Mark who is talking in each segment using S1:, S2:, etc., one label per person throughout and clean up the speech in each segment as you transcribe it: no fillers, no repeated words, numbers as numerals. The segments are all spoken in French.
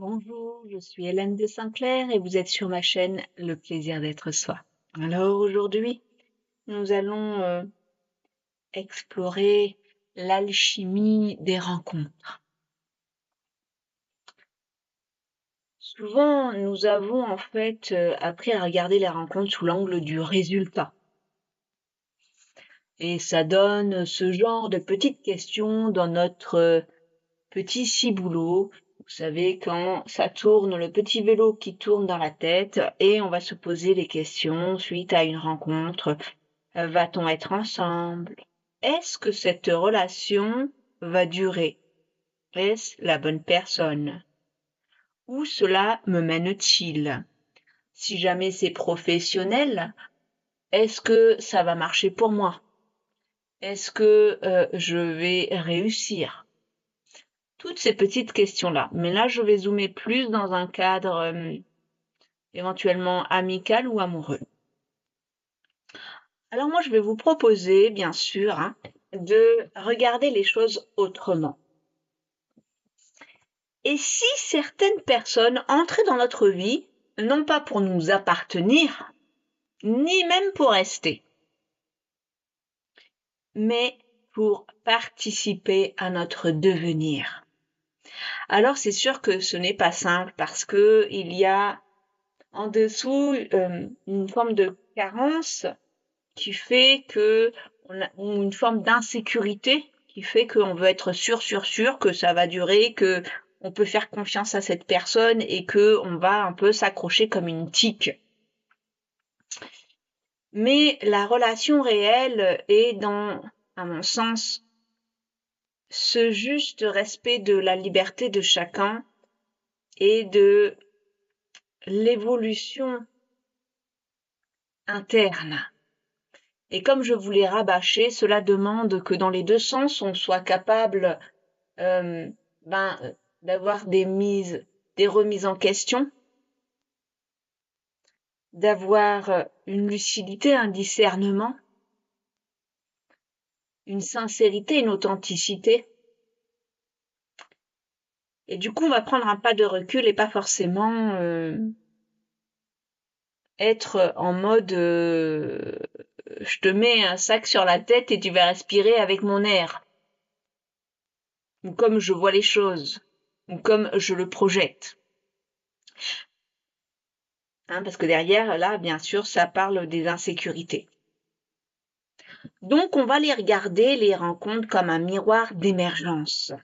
S1: Bonjour, je suis Hélène de Saint-Clair et vous êtes sur ma chaîne Le plaisir d'être soi. Alors aujourd'hui, nous allons explorer l'alchimie des rencontres. Souvent, nous avons en fait appris à regarder les rencontres sous l'angle du résultat. Et ça donne ce genre de petites questions dans notre petit ciboulot. Vous savez, quand ça tourne, le petit vélo qui tourne dans la tête, et on va se poser les questions suite à une rencontre. Va-t-on être ensemble? Est-ce que cette relation va durer? Est-ce la bonne personne? Où cela me mène-t-il? Si jamais c'est professionnel, est-ce que ça va marcher pour moi? Est-ce que je vais réussir? Toutes ces petites questions-là. Mais là, je vais zoomer plus dans un cadre éventuellement amical ou amoureux. Alors moi, je vais vous proposer, bien sûr, de regarder les choses autrement. Et si certaines personnes entraient dans notre vie, non pas pour nous appartenir, ni même pour rester, mais pour participer à notre devenir. Alors c'est sûr que ce n'est pas simple parce que il y a en dessous une forme de carence qui fait que ou une forme d'insécurité qui fait qu'on veut être sûr que ça va durer, que on peut faire confiance à cette personne et que on va un peu s'accrocher comme une tique. Mais la relation réelle est dans, à mon sens, ce juste respect de la liberté de chacun et de l'évolution interne. Et comme je vous l'ai rabâché, cela demande que dans les deux sens, on soit capable d'avoir des remises en question, d'avoir une lucidité, un discernement, une sincérité, une authenticité. Et du coup, on va prendre un pas de recul et pas forcément être en mode je te mets un sac sur la tête et tu vas respirer avec mon air. Ou comme je vois les choses. Ou comme je le projette. Parce que derrière, là, bien sûr, ça parle des insécurités. Donc, on va les regarder, les rencontres, comme un miroir d'émergence.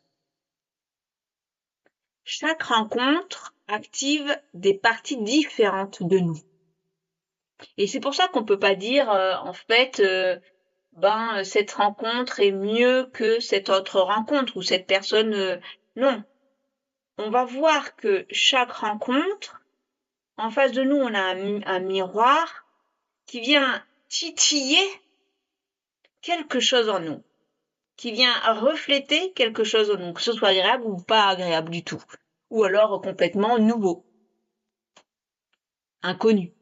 S1: Chaque rencontre active des parties différentes de nous. Et c'est pour ça qu'on peut pas dire, en fait, cette rencontre est mieux que cette autre rencontre ou cette personne. Non. On va voir que chaque rencontre, en face de nous, on a un miroir qui vient titiller quelque chose en nous, qui vient refléter quelque chose en nous, que ce soit agréable ou pas agréable du tout, ou alors complètement nouveau, inconnu.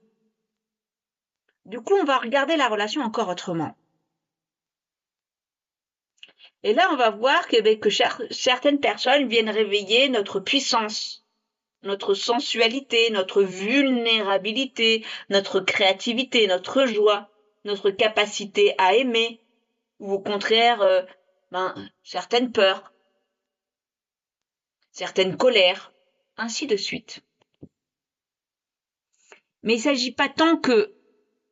S1: Du coup, on va regarder la relation encore autrement. Et là, on va voir que certaines personnes viennent réveiller notre puissance, notre sensualité, notre vulnérabilité, notre créativité, notre joie, notre capacité à aimer, ou au contraire, certaines peurs, certaines colères, ainsi de suite. Mais il ne s'agit pas tant que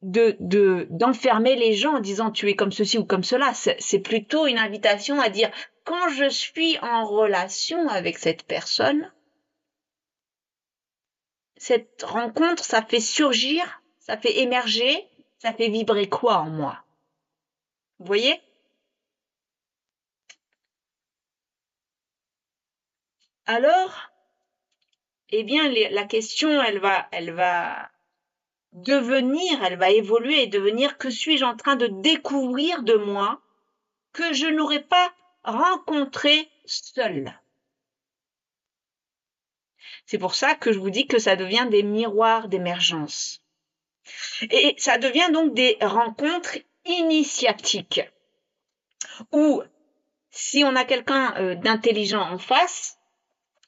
S1: d'enfermer les gens en disant tu es comme ceci ou comme cela. C'est plutôt une invitation à dire quand je suis en relation avec cette personne, cette rencontre, ça fait surgir, ça fait émerger, ça fait vibrer quoi en moi? Vous voyez? Alors, eh bien, la question, elle va devenir, elle va évoluer et devenir que suis-je en train de découvrir de moi que je n'aurais pas rencontré seule. C'est pour ça que je vous dis que ça devient des miroirs d'émergence. Et ça devient donc des rencontres initiatiques où si on a quelqu'un d'intelligent en face,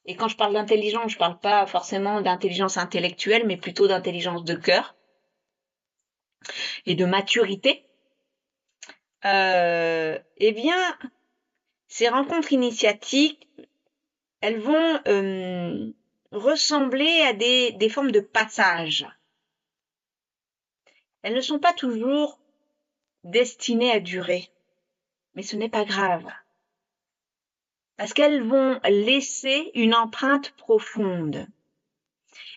S1: Et quand je parle d'intelligence, je parle pas forcément d'intelligence intellectuelle, mais plutôt d'intelligence de cœur et de maturité. Eh bien, ces rencontres initiatiques, elles vont ressembler à des formes de passage. Elles ne sont pas toujours destinées à durer, mais ce n'est pas grave, parce qu'elles vont laisser une empreinte profonde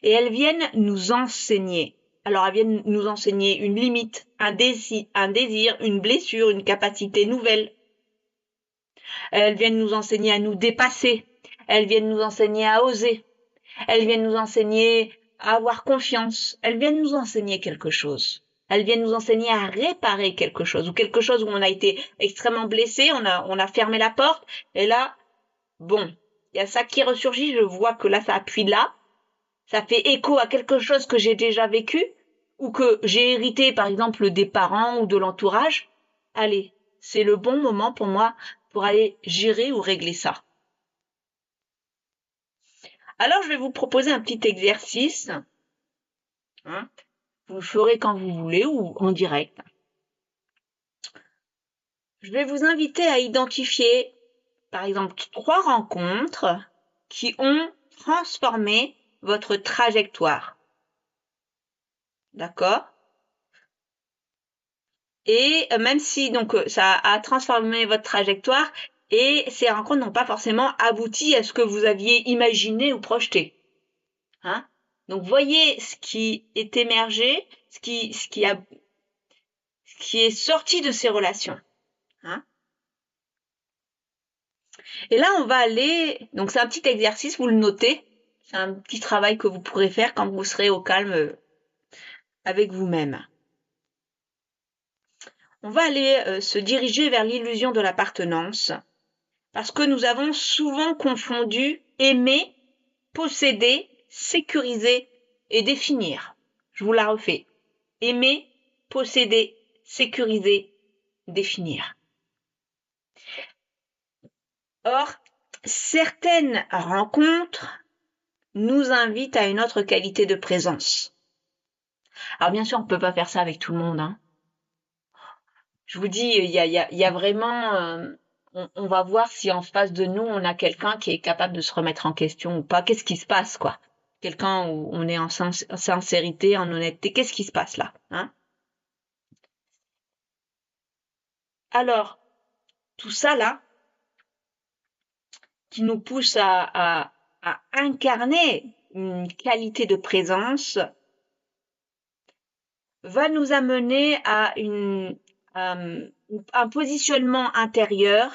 S1: et elles viennent nous enseigner. Alors elles viennent nous enseigner une limite, un désir, une blessure, une capacité nouvelle. Elles viennent nous enseigner à nous dépasser. Elles viennent nous enseigner à oser. Elles viennent nous enseigner à avoir confiance. Elles viennent nous enseigner quelque chose. Elles viennent nous enseigner à réparer quelque chose, ou quelque chose où on a été extrêmement blessé, on a fermé la porte, et là, bon, il y a ça qui ressurgit, je vois que là, ça appuie là, ça fait écho à quelque chose que j'ai déjà vécu, ou que j'ai hérité, par exemple, des parents ou de l'entourage. Allez, c'est le bon moment pour moi pour aller gérer ou régler ça. Alors, je vais vous proposer un petit exercice. Hein, vous le ferez quand vous voulez ou en direct. Je vais vous inviter à identifier, par exemple, 3 rencontres qui ont transformé votre trajectoire. D'accord? Et même si donc ça a transformé votre trajectoire et ces rencontres n'ont pas forcément abouti à ce que vous aviez imaginé ou projeté. Hein? Donc voyez ce qui est émergé, ce qui est sorti de ces relations. Hein? Et là, on va aller, donc c'est un petit exercice, vous le notez, c'est un petit travail que vous pourrez faire quand vous serez au calme avec vous-même. On va aller se diriger vers l'illusion de l'appartenance, parce que nous avons souvent confondu aimer, posséder, sécuriser et définir. Je vous la refais. Aimer, posséder, sécuriser, définir. Or, certaines rencontres nous invitent à une autre qualité de présence. Alors bien sûr, on ne peut pas faire ça avec tout le monde. Hein. Je vous dis, il y a vraiment... on va voir si en face de nous, on a quelqu'un qui est capable de se remettre en question ou pas. Qu'est-ce qui se passe, quoi? Quelqu'un où on est en sincérité, en honnêteté. Qu'est-ce qui se passe là? Hein? Alors, tout ça là, qui nous pousse à incarner une qualité de présence, va nous amener à un positionnement intérieur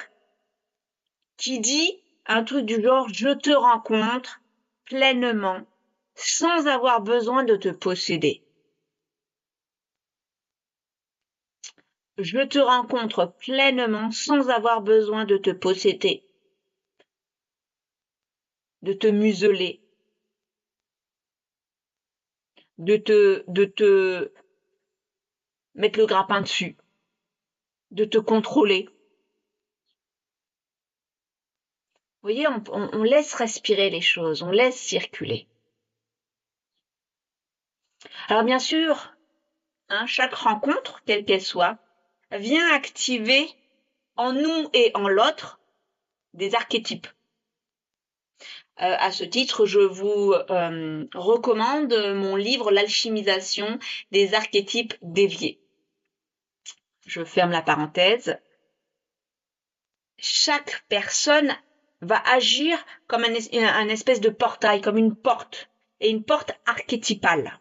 S1: qui dit un truc du genre je te rencontre pleinement sans avoir besoin de te posséder. Je te rencontre pleinement sans avoir besoin de te posséder, de te museler, de te mettre le grappin dessus, de te contrôler. Vous voyez, on laisse respirer les choses, on laisse circuler. Alors bien sûr, hein, chaque rencontre, quelle qu'elle soit, vient activer en nous et en l'autre des archétypes. À ce titre, je vous recommande mon livre L'alchimisation des archétypes déviés. Je ferme la parenthèse. Chaque personne va agir comme un espèce de portail, comme une porte, et une porte archétypale.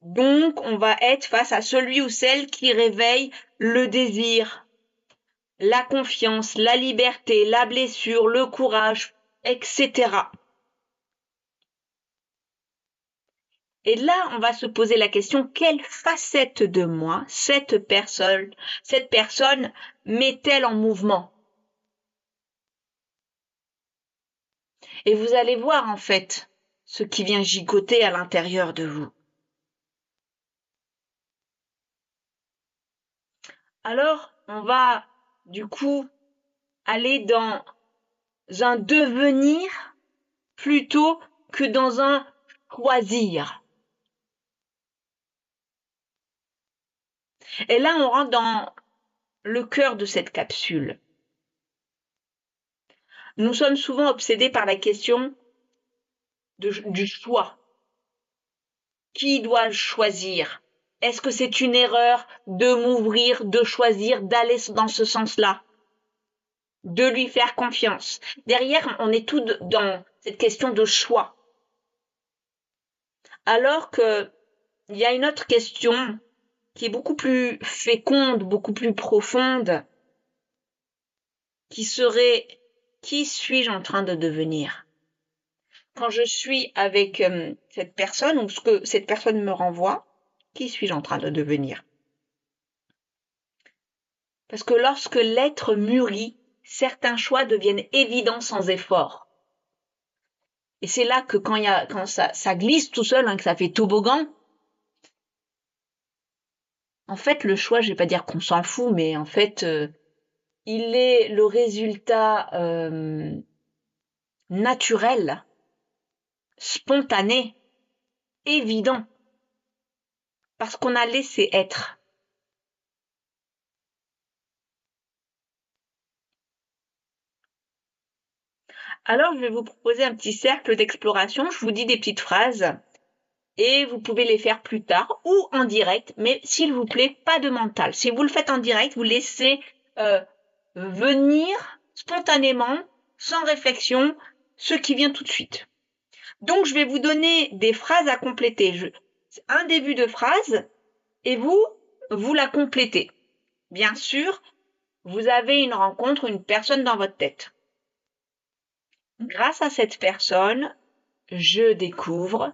S1: Donc, on va être face à celui ou celle qui réveille le désir, la confiance, la liberté, la blessure, le courage, etc. Et là, on va se poser la question, quelle facette de moi cette personne met-elle en mouvement? Et vous allez voir en fait ce qui vient gigoter à l'intérieur de vous. Alors, on va du coup aller dans un devenir plutôt que dans un choisir. Et là, on rentre dans le cœur de cette capsule. Nous sommes souvent obsédés par la question du choix. Qui dois-je choisir? Est-ce que c'est une erreur de m'ouvrir, de choisir, d'aller dans ce sens-là? De lui faire confiance. Derrière, on est tout dans cette question de choix. Alors que il y a une autre question qui est beaucoup plus féconde, beaucoup plus profonde, qui serait: qui suis-je en train de devenir? Quand je suis avec cette personne ou ce que cette personne me renvoie, qui suis-je en train de devenir? Parce que lorsque l'être mûrit, certains choix deviennent évidents sans effort. Et c'est là que quand ça glisse tout seul, que ça fait toboggan, en fait, le choix, je vais pas dire qu'on s'en fout, mais en fait, il est le résultat naturel, spontané, évident, parce qu'on a laissé être. Alors, je vais vous proposer un petit cercle d'exploration. Je vous dis des petites phrases et vous pouvez les faire plus tard ou en direct, mais s'il vous plaît, pas de mental. Si vous le faites en direct, vous laissez venir spontanément, sans réflexion, ce qui vient tout de suite. Donc, je vais vous donner des phrases à compléter. Un début de phrase et vous la complétez. Bien sûr, vous avez une rencontre, une personne dans votre tête. Grâce à cette personne, je découvre,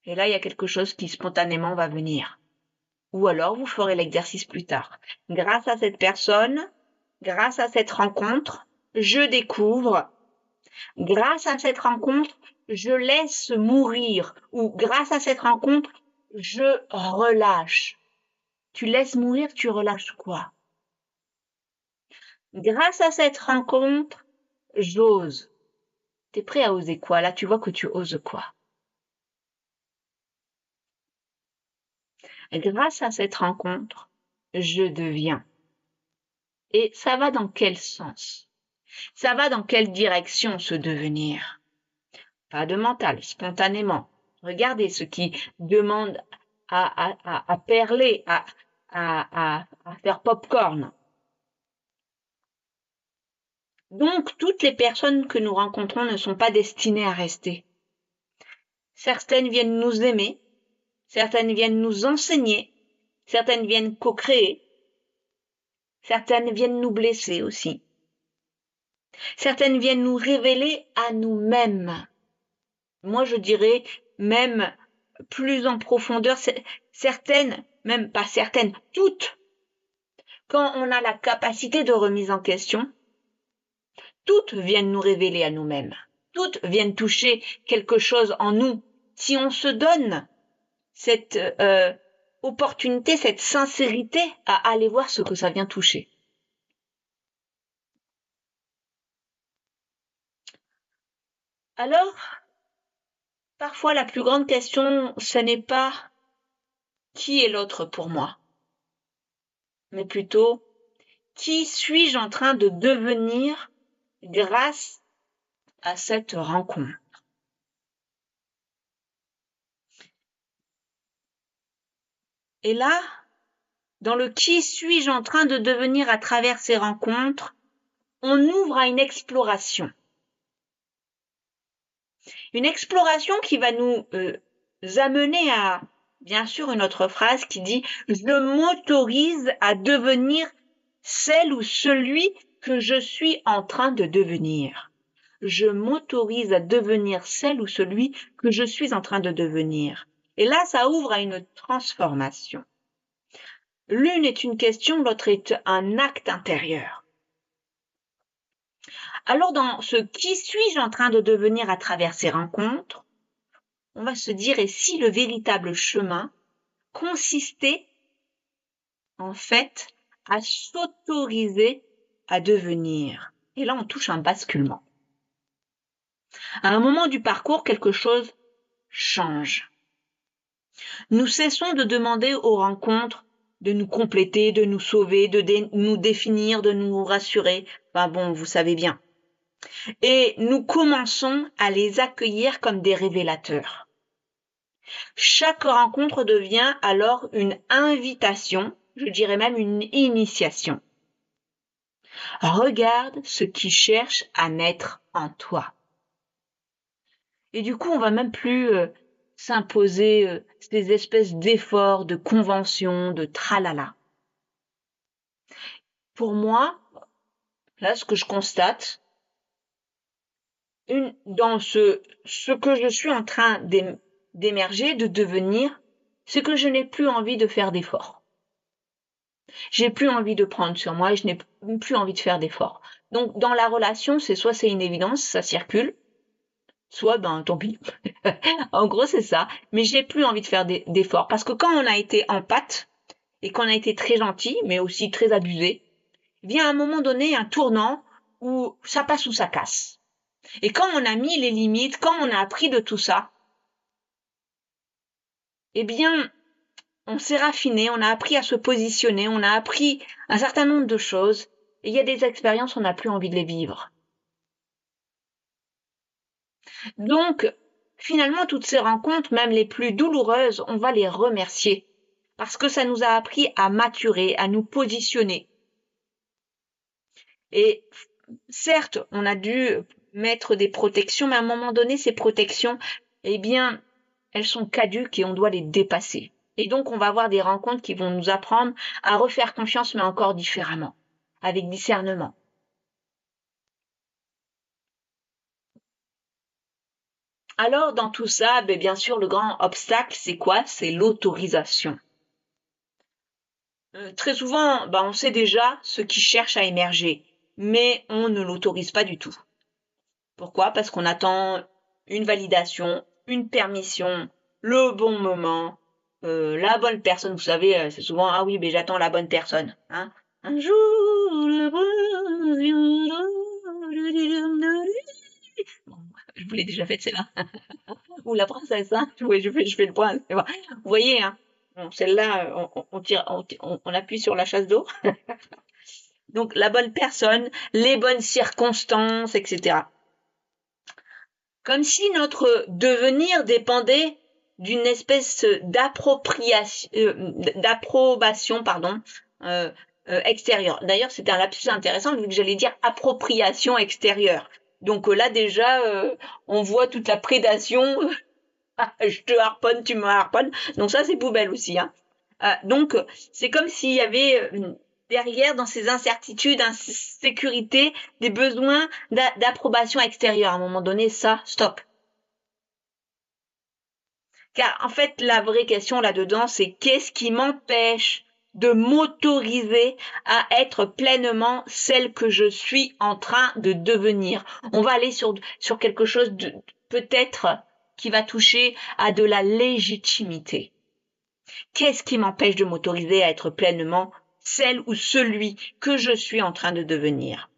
S1: et là, il y a quelque chose qui spontanément va venir. Ou alors, vous ferez l'exercice plus tard. Grâce à cette personne, grâce à cette rencontre, je découvre. Grâce à cette rencontre, je laisse mourir. Ou grâce à cette rencontre, je relâche. Tu laisses mourir, tu relâches quoi? Grâce à cette rencontre, j'ose. T'es prêt à oser quoi? Là, tu vois que tu oses quoi? Grâce à cette rencontre, je deviens. Et ça va dans quel sens? Ça va dans quelle direction ce devenir? Pas de mental, spontanément. Regardez ce qui demande à perler, à faire popcorn. Donc, toutes les personnes que nous rencontrons ne sont pas destinées à rester. Certaines viennent nous aimer, certaines viennent nous enseigner, certaines viennent co-créer, certaines viennent nous blesser aussi. Certaines viennent nous révéler à nous-mêmes. Moi, je dirais même plus en profondeur, certaines, même pas certaines, toutes, quand on a la capacité de remise en question, toutes viennent nous révéler à nous-mêmes. Toutes viennent toucher quelque chose en nous. Si on se donne cette opportunité, cette sincérité à aller voir ce que ça vient toucher. Alors, parfois la plus grande question, ce n'est pas qui est l'autre pour moi, mais plutôt qui suis-je en train de devenir grâce à cette rencontre. Et là, dans le qui suis-je en train de devenir à travers ces rencontres, on ouvre à une exploration. Une exploration qui va nous amener à, bien sûr, une autre phrase qui dit « Je m'autorise à devenir celle ou celui que je suis en train de devenir. » Je m'autorise à devenir celle ou celui que je suis en train de devenir. Et là, ça ouvre à une transformation. L'une est une question, l'autre est un acte intérieur. Alors, dans ce qui suis-je en train de devenir à travers ces rencontres, on va se dire, et si le véritable chemin consistait, en fait, à s'autoriser à devenir. Et là, on touche un basculement. À un moment du parcours, quelque chose change. Nous cessons de demander aux rencontres de nous compléter, de nous sauver, de nous définir, de nous rassurer. Enfin bon, vous savez bien. Et nous commençons à les accueillir comme des révélateurs. Chaque rencontre devient alors une invitation, je dirais même une initiation. Regarde ce qui cherche à naître en toi. Et du coup, on va même plus s'imposer ces espèces d'efforts, de conventions, de tralala. Pour moi, là, ce que je constate, dans ce que je suis en train d'émerger, de devenir, c'est que je n'ai plus envie de faire d'efforts. J'ai plus envie de prendre sur moi et je n'ai plus envie de faire d'efforts. Donc, dans la relation, soit c'est une évidence, ça circule, soit, tant pis. En gros, c'est ça. Mais j'ai plus envie de faire d'efforts. Parce que quand on a été en pâte, et qu'on a été très gentil, mais aussi très abusé, vient à un moment donné un tournant où ça passe ou ça casse. Et quand on a mis les limites, quand on a appris de tout ça, eh bien, on s'est raffiné, on a appris à se positionner, on a appris un certain nombre de choses, et il y a des expériences, on n'a plus envie de les vivre. Donc, finalement, toutes ces rencontres, même les plus douloureuses, on va les remercier, parce que ça nous a appris à maturer, à nous positionner. Et certes, on a dû mettre des protections, mais à un moment donné, ces protections, eh bien, elles sont caduques et on doit les dépasser. Et donc, on va avoir des rencontres qui vont nous apprendre à refaire confiance, mais encore différemment, avec discernement. Alors, dans tout ça, bien sûr, le grand obstacle, c'est quoi? C'est l'autorisation. Très souvent, on sait déjà ce qui cherche à émerger, mais on ne l'autorise pas du tout. Pourquoi? Parce qu'on attend une validation, une permission, le bon moment, la bonne personne. Vous savez, c'est souvent ah oui, mais j'attends la bonne personne. Hein? Un jour, bon, je vous l'ai déjà faite celle-là. Ou la princesse, hein? Oui, je fais le point. Bon. Vous voyez, hein? Bon, celle-là, on appuie sur la chasse d'eau. Donc la bonne personne, les bonnes circonstances, etc. Comme si notre devenir dépendait d'une espèce d'approbation, extérieure. D'ailleurs, c'était un lapsus intéressant vu que j'allais dire appropriation extérieure. Donc là déjà, on voit toute la prédation. Je te harponne, tu me harponnes. Donc ça, c'est poubelle aussi. Hein. Donc c'est comme s'il y avait derrière, dans ces incertitudes, insécurité, des besoins d'approbation extérieure. À un moment donné, ça, stop. Car en fait, la vraie question là-dedans, c'est qu'est-ce qui m'empêche de m'autoriser à être pleinement celle que je suis en train de devenir. On va aller sur quelque chose de peut-être qui va toucher à de la légitimité. Qu'est-ce qui m'empêche de m'autoriser à être pleinement celle ou celui que je suis en train de devenir?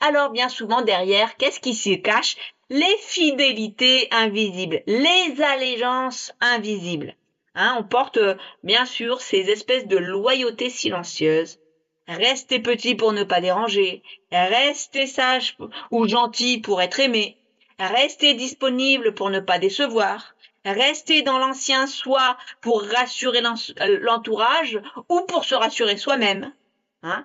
S1: Alors bien souvent derrière, qu'est-ce qui s'y cache? Les fidélités invisibles, les allégeances invisibles. Hein, on porte bien sûr ces espèces de loyauté silencieuse. Rester petit pour ne pas déranger, rester sage ou gentil pour être aimé, rester disponible pour ne pas décevoir, rester dans l'ancien soi pour rassurer l'entourage ou pour se rassurer soi-même. Hein?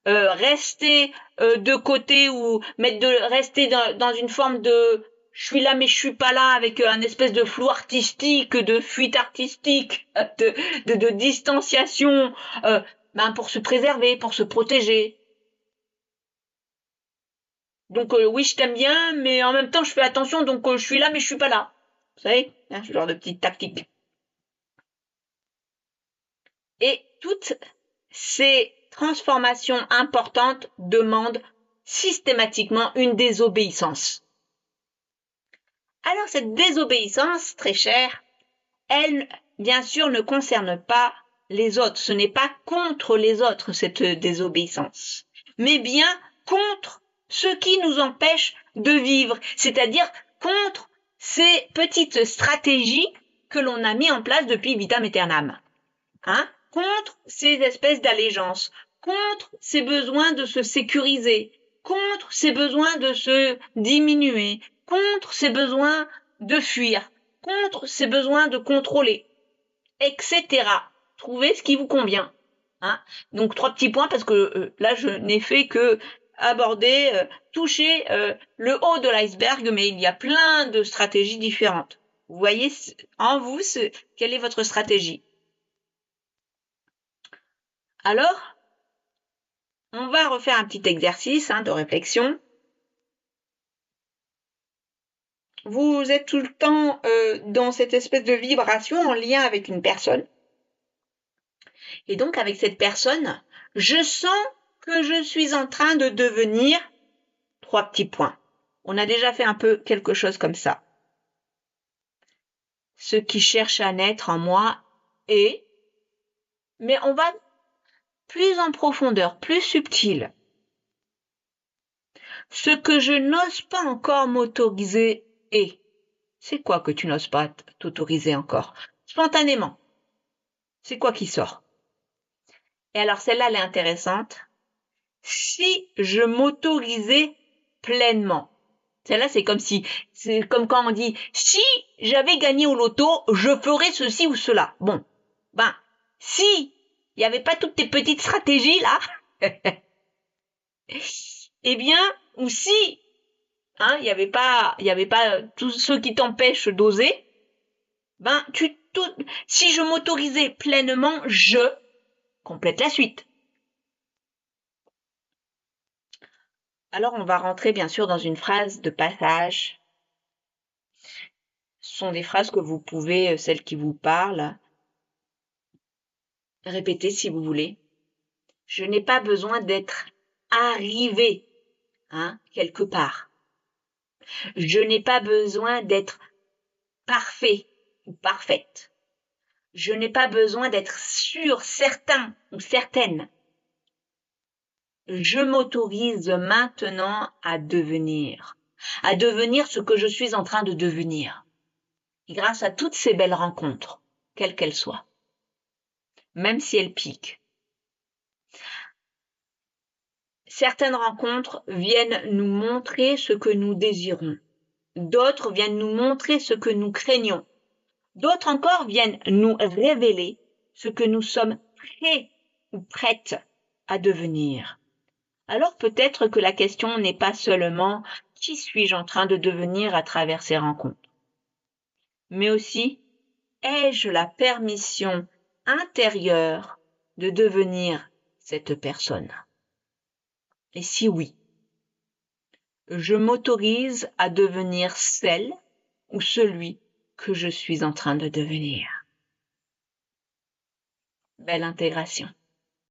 S1: Rester de côté ou rester dans une forme de je suis là mais je suis pas là avec un espèce de flou artistique, de fuite artistique, de distanciation, pour se préserver, pour se protéger. Donc oui, je t'aime bien, mais en même temps je fais attention, donc je suis là mais je suis pas là. Vous savez, hein, ce genre de petite tactique. Et toutes ces transformations importantes demandent systématiquement une désobéissance. Alors cette désobéissance, très chère, elle, bien sûr, ne concerne pas les autres. Ce n'est pas contre les autres, cette désobéissance, mais bien contre ce qui nous empêche de vivre, c'est-à-dire contre ces petites stratégies que l'on a mis en place depuis vitam aeternam, contre ces espèces d'allégeance, contre ces besoins de se sécuriser, contre ces besoins de se diminuer, contre ces besoins de fuir, contre ces besoins de contrôler, etc. Trouvez ce qui vous convient. Donc 3 petits points parce que là je n'ai fait que aborder, toucher le haut de l'iceberg, mais il y a plein de stratégies différentes. Vous voyez en vous quelle est votre stratégie. Alors, on va refaire un petit exercice de réflexion. Vous êtes tout le temps dans cette espèce de vibration en lien avec une personne. Et donc, avec cette personne, je sens que je suis en train de devenir 3 petits points. On a déjà fait un peu quelque chose comme ça. Ce qui cherche à naître en moi est, mais on va plus en profondeur, plus subtil. Ce que je n'ose pas encore m'autoriser est. C'est quoi que tu n'oses pas t'autoriser encore? Spontanément. C'est quoi qui sort? Et alors celle-là, elle est intéressante. Si je m'autorisais pleinement. Celle-là, c'est comme quand on dit, si j'avais gagné au loto, je ferais ceci ou cela. Bon, si il n'y avait pas toutes tes petites stratégies là, eh bien, ou si, il n'y avait pas tous ceux qui t'empêchent d'oser, si je m'autorisais pleinement, je complète la suite. Alors, on va rentrer bien sûr dans une phrase de passage. Ce sont des phrases que vous pouvez, celles qui vous parlent, répéter si vous voulez. Je n'ai pas besoin d'être arrivé, quelque part. Je n'ai pas besoin d'être parfait ou parfaite. Je n'ai pas besoin d'être sûr, certain ou certaine. Je m'autorise maintenant à devenir ce que je suis en train de devenir. Et grâce à toutes ces belles rencontres, quelles qu'elles soient, même si elles piquent. Certaines rencontres viennent nous montrer ce que nous désirons. D'autres viennent nous montrer ce que nous craignons. D'autres encore viennent nous révéler ce que nous sommes prêts ou prêtes à devenir. Alors peut-être que la question n'est pas seulement qui suis-je en train de devenir à travers ces rencontres, mais aussi ai-je la permission intérieure de devenir cette personne? Et si oui, je m'autorise à devenir celle ou celui que je suis en train de devenir. Belle intégration.